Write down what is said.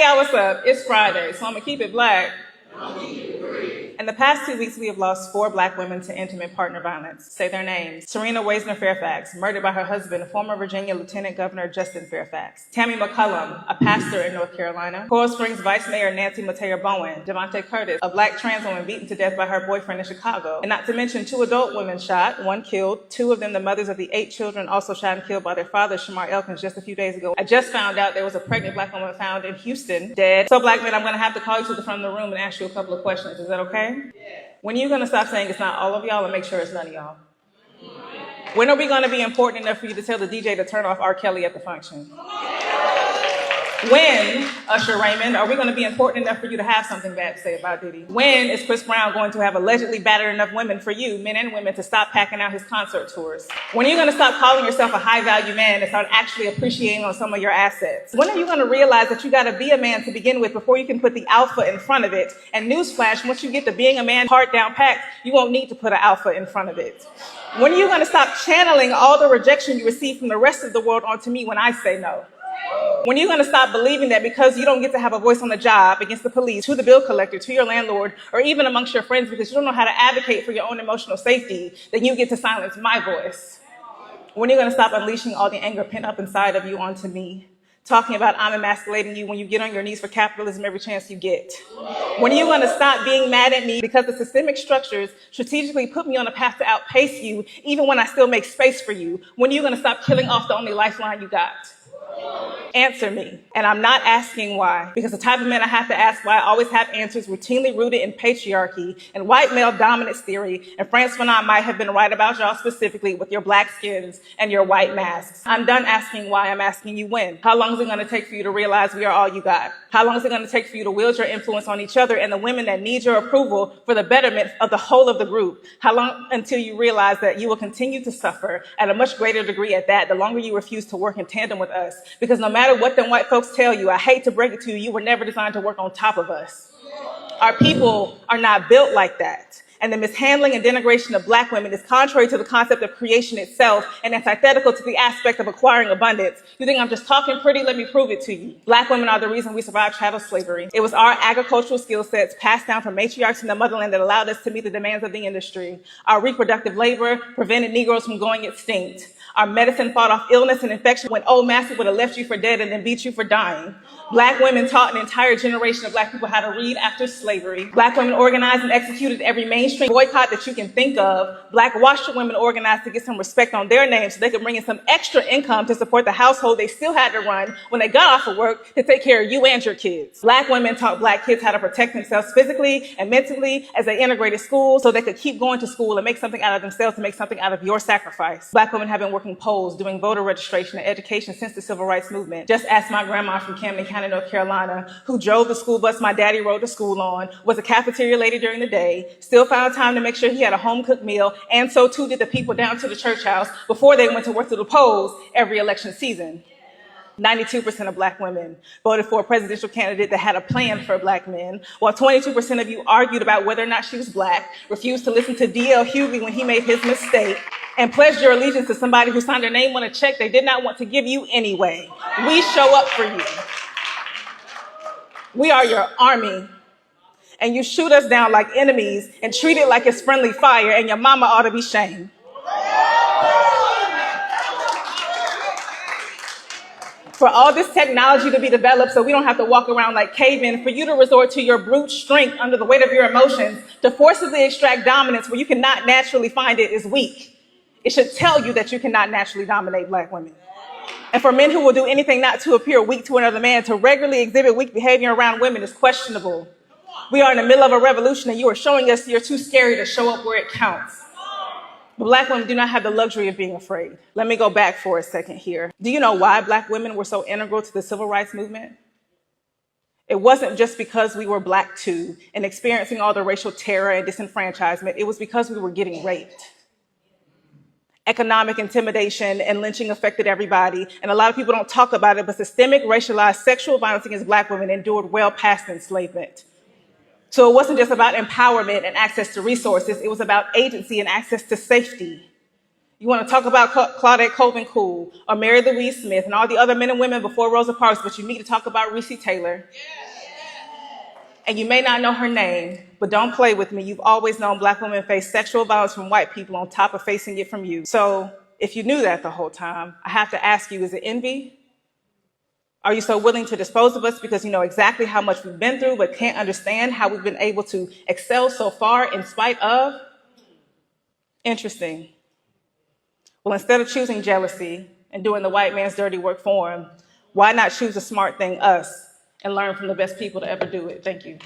Yeah, what's up? It's Friday, so I'm gonna keep it black. In the past 2 weeks, we have lost 4 Black women to intimate partner violence. Say their names. Serena Waisner Fairfax, murdered by her husband, former Virginia Lieutenant Governor Justin Fairfax. Tammy McCullum, a pastor in North Carolina. Coral Springs Vice Mayor Nancy Mateo Bowen. Devontae Curtis, a Black trans woman beaten to death by her boyfriend in Chicago. And not to mention 2 adult women shot, 1 killed, 2 of them the mothers of the 8 children also shot and killed by their father, Shamar Elkins, just a few days ago. I just found out there was a pregnant Black woman found in Houston, dead. So Black men, I'm gonna have to call you to the front of the room and ask you a couple of questions. Is that okay? Yeah. When are you going to stop saying it's not all of y'all and make sure it's none of y'all? When are we going to be important enough for you to tell the DJ to turn off R. Kelly at the function? When, Usher Raymond, are we going to be important enough for you to have something bad to say about Diddy? When is Chris Brown going to have allegedly battered enough women for you, men and women, to stop packing out his concert tours? When are you going to stop calling yourself a high-value man and start actually appreciating on some of your assets? When are you going to realize that you got to be a man to begin with before you can put the alpha in front of it? And newsflash, once you get to being a man part down packed, you won't need to put an alpha in front of it. When are you going to stop channeling all the rejection you receive from the rest of the world onto me when I say no? When are you going to stop believing that because you don't get to have a voice on the job, against the police, to the bill collector, to your landlord, or even amongst your friends because you don't know how to advocate for your own emotional safety, that you get to silence my voice? When are you going to stop unleashing all the anger pent up inside of you onto me? Talking about I'm emasculating you when you get on your knees for capitalism every chance you get? When are you going to stop being mad at me because the systemic structures strategically put me on a path to outpace you even when I still make space for you? When are you going to stop killing off the only lifeline you got? Answer me. And I'm not asking why, because the type of men I have to ask why always have answers routinely rooted in patriarchy and white male dominance theory, and Frantz Fanon might have been right about y'all specifically with your black skins and your white masks. I'm done asking why, I'm asking you when. How long is it going to take for you to realize we are all you got? How long is it going to take for you to wield your influence on each other and the women that need your approval for the betterment of the whole of the group? How long until you realize that you will continue to suffer at a much greater degree at that, the longer you refuse to work in tandem with us? Because no matter what them white folks tell you, I hate to break it to you, you were never designed to work on top of us. Our people are not built like that. And the mishandling and denigration of black women is contrary to the concept of creation itself and antithetical to the aspect of acquiring abundance. You think I'm just talking pretty? Let me prove it to you. Black women are the reason we survived chattel slavery. It was our agricultural skill sets passed down from matriarchs in the motherland that allowed us to meet the demands of the industry. Our reproductive labor prevented Negroes from going extinct. Our medicine fought off illness and infection when old master would have left you for dead and then beat you for dying. Black women taught an entire generation of black people how to read after slavery. Black women organized and executed every mainstream boycott that you can think of. Black washerwomen organized to get some respect on their names so they could bring in some extra income to support the household they still had to run when they got off of work to take care of you and your kids. Black women taught black kids how to protect themselves physically and mentally as they integrated school so they could keep going to school and make something out of themselves to make something out of your sacrifice. Black women have been working polls, doing voter registration and education since the civil rights movement. Just ask my grandma from Camden County, North Carolina, who drove the school bus my daddy rode to school on, was a cafeteria lady during the day, still found time to make sure he had a home-cooked meal, and so too did the people down to the church house before they went to work to the polls every election season. 92% of black women voted for a presidential candidate that had a plan for black men, while 22% of you argued about whether or not she was black, refused to listen to D.L. Hughley when he made his mistake, and pledged your allegiance to somebody who signed their name on a check they did not want to give you anyway. We show up for you. We are your army. And you shoot us down like enemies and treat it like it's friendly fire, and your mama ought to be shamed. For all this technology to be developed so we don't have to walk around like cavemen, for you to resort to your brute strength under the weight of your emotions to forcibly extract dominance where you cannot naturally find it is weak. It should tell you that you cannot naturally dominate black women. And for men who will do anything not to appear weak to another man, to regularly exhibit weak behavior around women is questionable. We are in the middle of a revolution and you are showing us you're too scary to show up where it counts. But black women do not have the luxury of being afraid. Let me go back for a second here. Do you know why black women were so integral to the civil rights movement? It wasn't just because we were black too and experiencing all the racial terror and disenfranchisement. It was because we were getting raped. Economic intimidation and lynching affected everybody, and a lot of people don't talk about it, but systemic racialized sexual violence against black women endured well past enslavement. So it wasn't just about empowerment and access to resources, it was about agency and access to safety. You want to talk about Claudette Colvin Cool or Mary Louise Smith and all the other men and women before Rosa Parks, but you need to talk about Reese Taylor. And you may not know her name, but don't play with me. You've always known black women face sexual violence from white people on top of facing it from you. So if you knew that the whole time, I have to ask you, is it envy? Are you so willing to dispose of us because you know exactly how much we've been through, but can't understand how we've been able to excel so far in spite of? Interesting. Well, instead of choosing jealousy and doing the white man's dirty work for him, why not choose a smart thing, us, and learn from the best people to ever do it? Thank you.